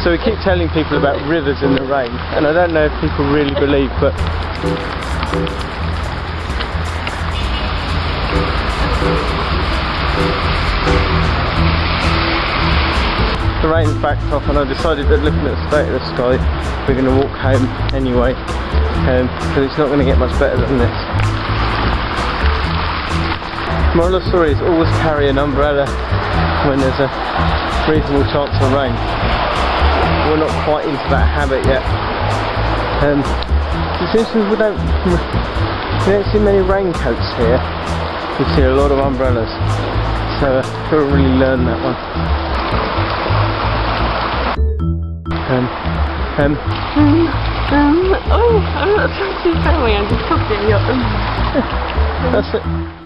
So we keep telling people about rivers in the rain, and I don't know if people really believe, but the rain's backed off, and I decided that looking at the state of the sky, we're going to walk home anyway, because it's not going to get much better than this. Moral of the story is always carry an umbrella when there's a reasonable chance of rain. We're not quite into that habit yet. It seems we don't see many raincoats here. We see a lot of umbrellas, so I've got to really learn that one. Oh, I'm not trying to tell me, I'm just talking. That's it.